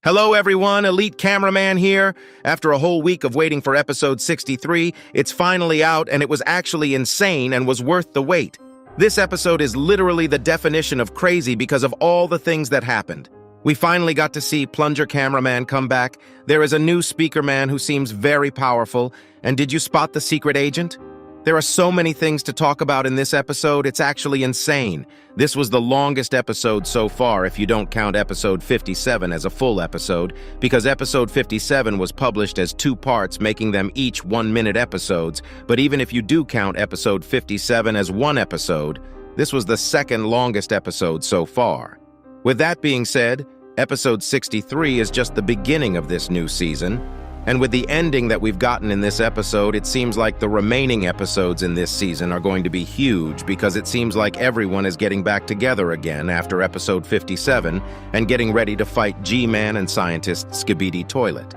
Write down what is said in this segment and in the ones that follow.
Hello everyone, Elite Cameraman here. After a whole week of waiting for episode 63, it's finally out and it was actually insane and was worth the wait. This episode is literally the definition of crazy because of all the things that happened. We finally got to see Plunger Cameraman come back. There is a new Speakerman who seems very powerful. And did you spot the secret agent? There are so many things to talk about in this episode, it's actually insane. This was the longest episode so far if you don't count episode 57 as a full episode, because episode 57 was published as 2 parts, making them each 1-minute episodes, but even if you do count episode 57 as 1 episode, this was the second longest episode so far. With that being said, episode 63 is just the beginning of this new season. And with the ending that we've gotten in this episode, it seems like the remaining episodes in this season are going to be huge because it seems like everyone is getting back together again after episode 57 and getting ready to fight G-Man and scientist SKIBIDI Toilet.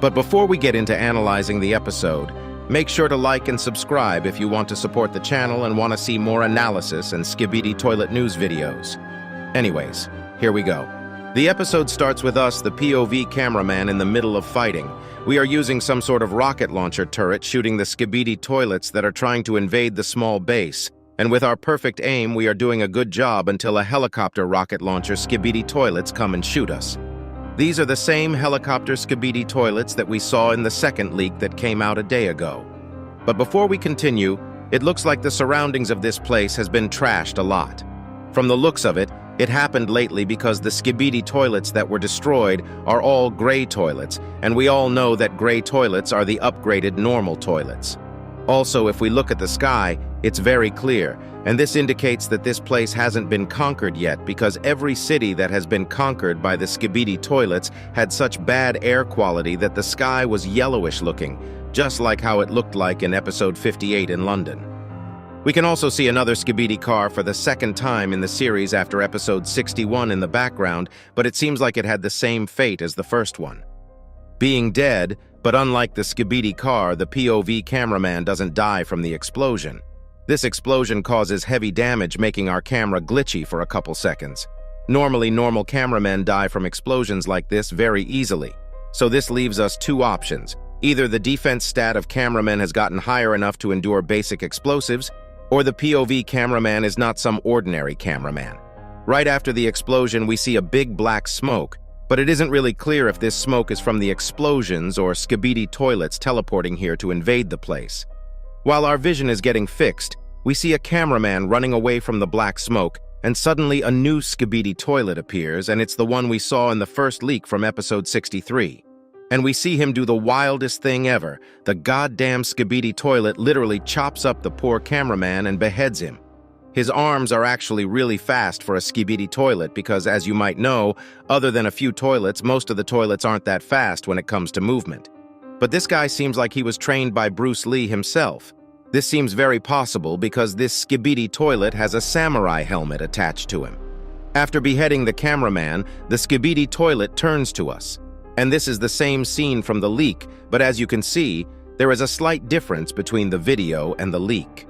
But before we get into analyzing the episode, make sure to like and subscribe if you want to support the channel and want to see more analysis and SKIBIDI Toilet news videos. Anyways, here we go. The episode starts with us, the POV cameraman, in the middle of fighting. We are using some sort of rocket launcher turret shooting the SKIBIDI toilets that are trying to invade the small base. And with our perfect aim, we are doing a good job until a helicopter rocket launcher SKIBIDI toilets come and shoot us. These are the same helicopter SKIBIDI toilets that we saw in the second leak that came out a day ago. But before we continue, it looks like the surroundings of this place has been trashed a lot. From the looks of it, it happened lately because the SKIBIDI toilets that were destroyed are all gray toilets, and we all know that gray toilets are the upgraded normal toilets. Also, if we look at the sky, it's very clear, and this indicates that this place hasn't been conquered yet because every city that has been conquered by the SKIBIDI toilets had such bad air quality that the sky was yellowish looking, just like how it looked like in episode 58 in London. We can also see another SKIBIDI car for the second time in the series after episode 61 in the background, but it seems like it had the same fate as the first one. Being dead, but unlike the SKIBIDI car, the POV cameraman doesn't die from the explosion. This explosion causes heavy damage, making our camera glitchy for a couple seconds. Normally, normal cameramen die from explosions like this very easily. So this leaves us 2 options. Either the defense stat of cameramen has gotten higher enough to endure basic explosives, or the POV cameraman is not some ordinary cameraman. Right after the explosion, we see a big black smoke, but it isn't really clear if this smoke is from the explosions or SKIBIDI toilets teleporting here to invade the place. While our vision is getting fixed, we see a cameraman running away from the black smoke, and suddenly a new SKIBIDI toilet appears, and it's the one we saw in the first leak from episode 63. And we see him do the wildest thing ever. The goddamn SKIBIDI toilet literally chops up the poor cameraman and beheads him. His arms are actually really fast for a SKIBIDI toilet because, as you might know, other than a few toilets, most of the toilets aren't that fast when it comes to movement. But this guy seems like he was trained by Bruce Lee himself. This seems very possible because this SKIBIDI toilet has a samurai helmet attached to him. After beheading the cameraman, the SKIBIDI toilet turns to us. And this is the same scene from the leak, but as you can see, there is a slight difference between the video and the leak.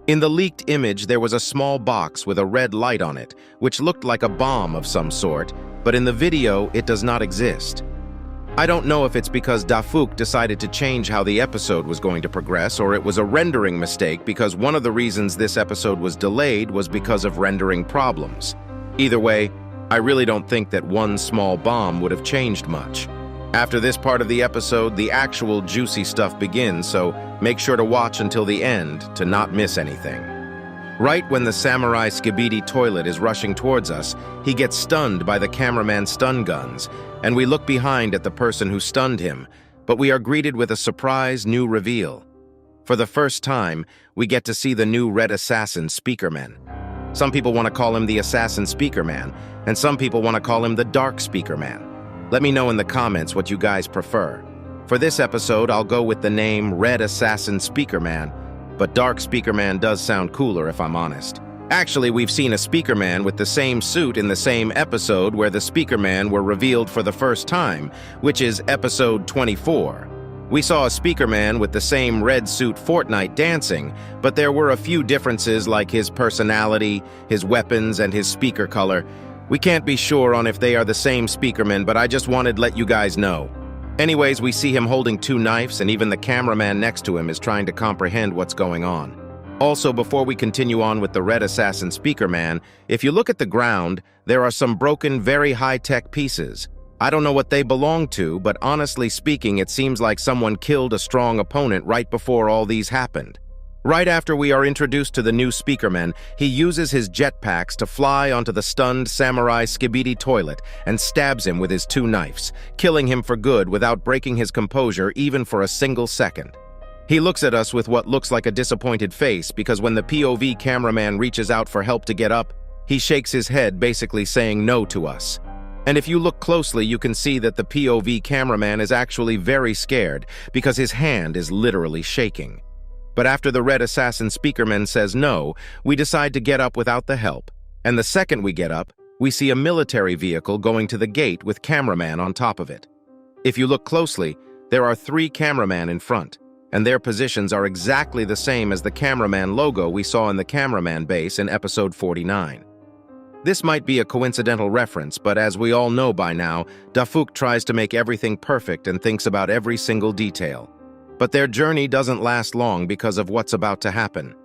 In the leaked image, there was a small box with a red light on it, which looked like a bomb of some sort, but in the video, it does not exist. I don't know if it's because Dafuk decided to change how the episode was going to progress, or it was a rendering mistake because one of the reasons this episode was delayed was because of rendering problems. Either way, I really don't think that one small bomb would have changed much. After this part of the episode, the actual juicy stuff begins, so make sure to watch until the end to not miss anything. Right when the samurai SKIBIDI toilet is rushing towards us, he gets stunned by the cameraman's stun guns, and we look behind at the person who stunned him, but we are greeted with a surprise new reveal. For the first time, we get to see the new Red Assassin Speakerman. Some people want to call him the Assassin Speakerman, and some people want to call him the Dark Speakerman. Let me know in the comments what you guys prefer. For this episode, I'll go with the name Red Assassin Speakerman, but Dark Speakerman does sound cooler if I'm honest. Actually, we've seen a Speakerman with the same suit in the same episode where the Speakerman were revealed for the first time, which is episode 24. We saw a Speakerman with the same red suit Fortnite dancing, but there were a few differences like his personality, his weapons, and his speaker color. We can't be sure on if they are the same speakerman, but I just wanted to let you guys know. Anyways, we see him holding 2 knives, and even the cameraman next to him is trying to comprehend what's going on. Also, before we continue on with the Red Assassin Speakerman, if you look at the ground, there are some broken, very high-tech pieces. I don't know what they belong to, but honestly speaking, it seems like someone killed a strong opponent right before all these happened. Right after we are introduced to the new Speakerman, he uses his jetpacks to fly onto the stunned samurai SKIBIDI toilet and stabs him with his 2 knives, killing him for good without breaking his composure even for a single second. He looks at us with what looks like a disappointed face because when the POV cameraman reaches out for help to get up, he shakes his head, basically saying no to us. And if you look closely, you can see that the POV cameraman is actually very scared because his hand is literally shaking. But after the Red Assassin Speakerman says no, we decide to get up without the help. And the second we get up, we see a military vehicle going to the gate with cameraman on top of it. If you look closely, there are 3 cameramen in front, and their positions are exactly the same as the cameraman logo we saw in the cameraman base in episode 49. This might be a coincidental reference, but as we all know by now, Dafuk tries to make everything perfect and thinks about every single detail. But their journey doesn't last long because of what's about to happen.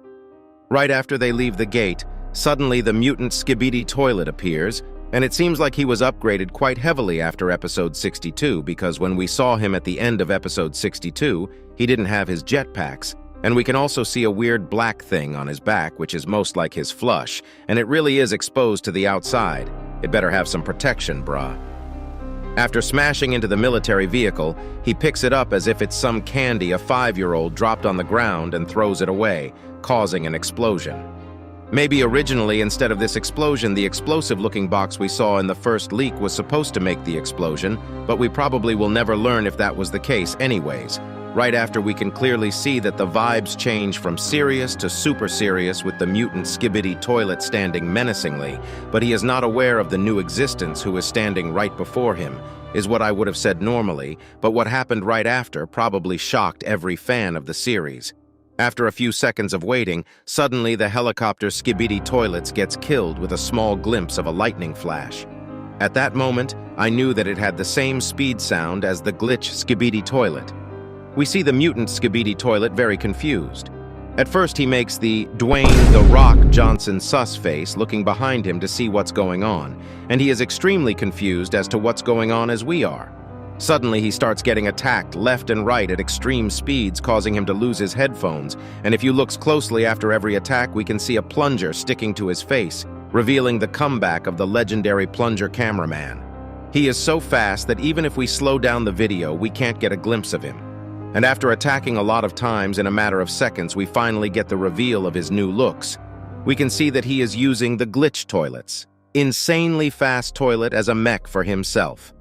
Right after they leave the gate, suddenly the mutant SKIBIDI toilet appears, and it seems like he was upgraded quite heavily after episode 62 because when we saw him at the end of episode 62, he didn't have his jetpacks, and we can also see a weird black thing on his back, which is most like his flush, and it really is exposed to the outside. It better have some protection, brah. After smashing into the military vehicle, he picks it up as if it's some candy a 5-year-old dropped on the ground and throws it away, causing an explosion. Maybe originally, instead of this explosion, the explosive-looking box we saw in the first leak was supposed to make the explosion, but we probably will never learn if that was the case anyways. Right after, we can clearly see that the vibes change from serious to super serious with the mutant SKIBIDI toilet standing menacingly, but he is not aware of the new existence who is standing right before him, is what I would have said normally, but what happened right after probably shocked every fan of the series. After a few seconds of waiting, suddenly the helicopter SKIBIDI toilets gets killed with a small glimpse of a lightning flash. At that moment, I knew that it had the same speed sound as the glitch SKIBIDI toilet. We see the mutant SKIBIDI toilet very confused. At first he makes the Dwayne "The Rock" Johnson sus face looking behind him to see what's going on, and he is extremely confused as to what's going on as we are. Suddenly he starts getting attacked left and right at extreme speeds, causing him to lose his headphones, and if you look closely after every attack we can see a plunger sticking to his face, revealing the comeback of the legendary plunger cameraman. He is so fast that even if we slow down the video we can't get a glimpse of him. And after attacking a lot of times in a matter of seconds, we finally get the reveal of his new looks. We can see that he is using the glitch toilets, insanely fast toilet as a mech for himself.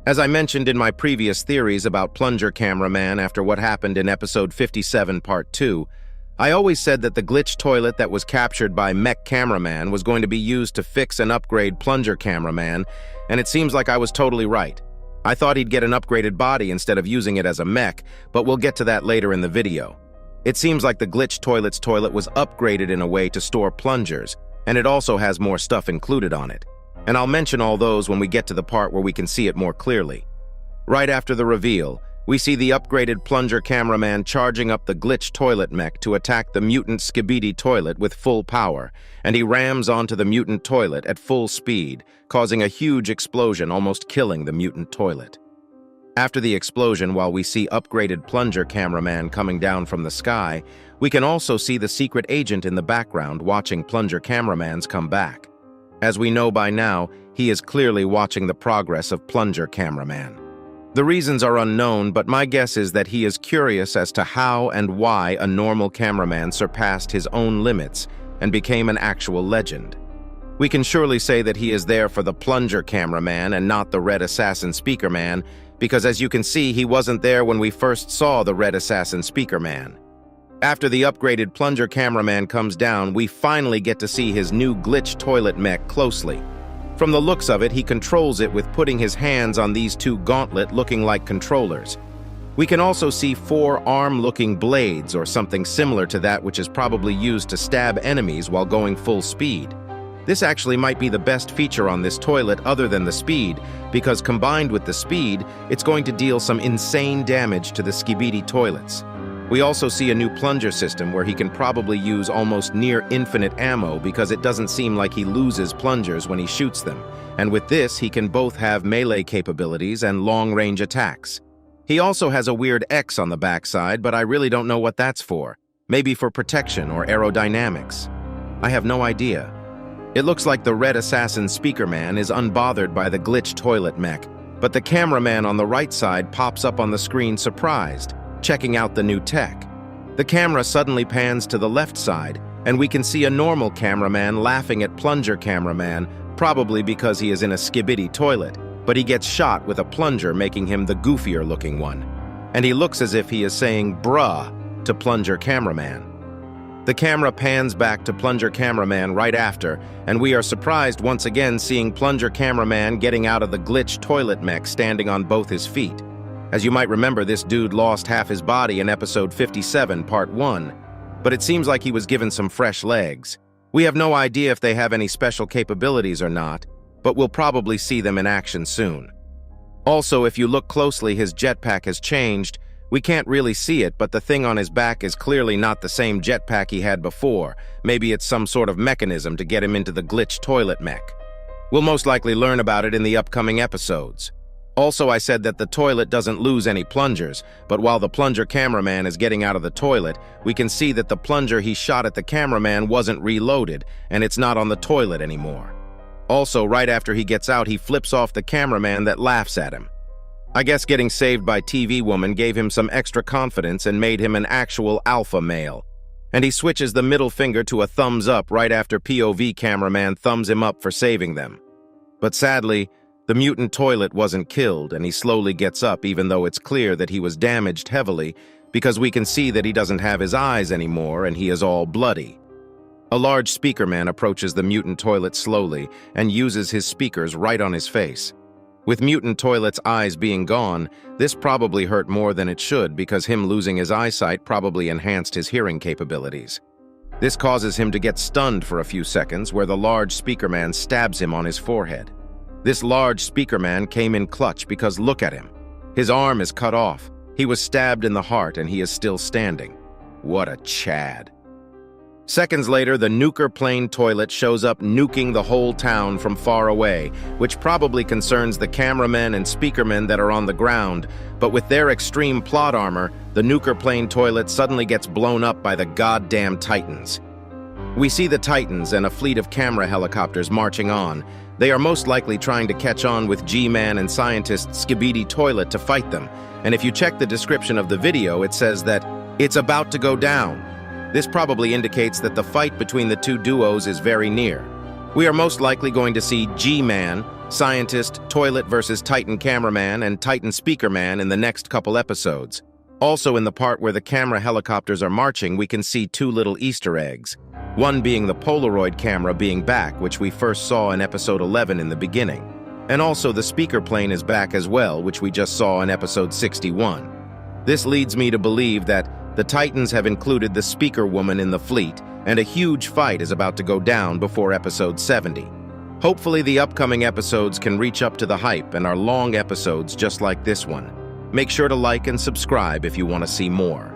As I mentioned in my previous theories about Plunger Cameraman after what happened in episode 57 part 2, I always said that the glitch toilet that was captured by Mech Cameraman was going to be used to fix and upgrade Plunger Cameraman, and it seems like I was totally right. I thought he'd get an upgraded body instead of using it as a mech, but we'll get to that later in the video. It seems like the glitch toilet's toilet was upgraded in a way to store plungers, and it also has more stuff included on it. And I'll mention all those when we get to the part where we can see it more clearly. Right after the reveal, we see the upgraded Plunger Cameraman charging up the glitch toilet mech to attack the mutant SKIBIDI toilet with full power, and he rams onto the mutant toilet at full speed, causing a huge explosion, almost killing the mutant toilet. After the explosion, while we see upgraded Plunger Cameraman coming down from the sky, we can also see the secret agent in the background watching Plunger Cameramans come back. As we know by now, he is clearly watching the progress of Plunger Cameraman. The reasons are unknown, but my guess is that he is curious as to how and why a normal cameraman surpassed his own limits and became an actual legend. We can surely say that he is there for the Plunger Cameraman and not the Red Assassin Speakerman, because as you can see, he wasn't there when we first saw the Red Assassin Speakerman. After the upgraded Plunger Cameraman comes down, we finally get to see his new glitch toilet mech closely. From the looks of it, he controls it with putting his hands on these 2 gauntlet looking like controllers. We can also see 4 arm-looking blades or something similar to that which is probably used to stab enemies while going full speed. This actually might be the best feature on this toilet other than the speed, because combined with the speed, it's going to deal some insane damage to the SKIBIDI toilets. We also see a new plunger system where he can probably use almost near infinite ammo because it doesn't seem like he loses plungers when he shoots them. And with this, he can both have melee capabilities and long-range attacks. He also has a weird X on the backside, but I really don't know what that's for. Maybe for protection or aerodynamics. I have no idea. It looks like the red assassin SPEAKERMAN is unbothered by the glitched toilet mech, but the cameraman on the right side pops up on the screen surprised, checking out the new tech. The camera suddenly pans to the left side, and we can see a normal cameraman laughing at plunger cameraman, probably because he is in a SKIBIDI toilet, but he gets shot with a plunger, making him the goofier-looking one. And he looks as if he is saying bruh to plunger cameraman. The camera pans back to plunger cameraman right after, and we are surprised once again seeing plunger cameraman getting out of the glitched toilet mech standing on both his feet. As you might remember, this dude lost half his body in episode 57, part 1, but it seems like he was given some fresh legs. We have no idea if they have any special capabilities or not, but we'll probably see them in action soon. Also, if you look closely, his jetpack has changed. We can't really see it, but the thing on his back is clearly not the same jetpack he had before. Maybe it's some sort of mechanism to get him into the glitched toilet mech. We'll most likely learn about it in the upcoming episodes. Also, I said that the toilet doesn't lose any plungers, but while the plunger cameraman is getting out of the toilet, we can see that the plunger he shot at the cameraman wasn't reloaded, and it's not on the toilet anymore. Also, right after he gets out, he flips off the cameraman that laughs at him. I guess getting saved by TV Woman gave him some extra confidence and made him an actual alpha male. And he switches the middle finger to a thumbs up right after POV cameraman thumbs him up for saving them. But sadly, the mutant toilet wasn't killed, and he slowly gets up even though it's clear that he was damaged heavily because we can see that he doesn't have his eyes anymore and he is all bloody. A large SPEAKERMAN approaches the mutant toilet slowly and uses his speakers right on his face. With mutant toilet's eyes being gone, this probably hurt more than it should because him losing his eyesight probably enhanced his hearing capabilities. This causes him to get stunned for a few seconds where the large SPEAKERMAN stabs him on his forehead. This large SPEAKERMAN came in clutch because look at him. His arm is cut off. He was stabbed in the heart and he is still standing. What a Chad. Seconds later, the nuker plane toilet shows up nuking the whole town from far away, which probably concerns the cameramen and SPEAKERMAN that are on the ground, but with their extreme plot armor, the nuker plane toilet suddenly gets blown up by the goddamn Titans. We see the Titans and a fleet of camera helicopters marching on. They are most likely trying to catch on with G-Man and scientist SKIBIDI toilet to fight them, and if you check the description of the video, it says that it's about to go down. This probably indicates that the fight between the two duos is very near. We are most likely going to see G-Man, Scientist, Toilet versus Titan Cameraman, and Titan SPEAKERMAN in the next couple episodes. Also, in the part where the camera helicopters are marching, we can see two little Easter eggs. One being the Polaroid camera being back, which we first saw in episode 11 in the beginning. And also the speaker plane is back as well, which we just saw in episode 61. This leads me to believe that the Titans have included the Speaker Woman in the fleet, and a huge fight is about to go down before episode 70. Hopefully the upcoming episodes can reach up to the hype and are long episodes just like this one. Make sure to like and subscribe if you want to see more.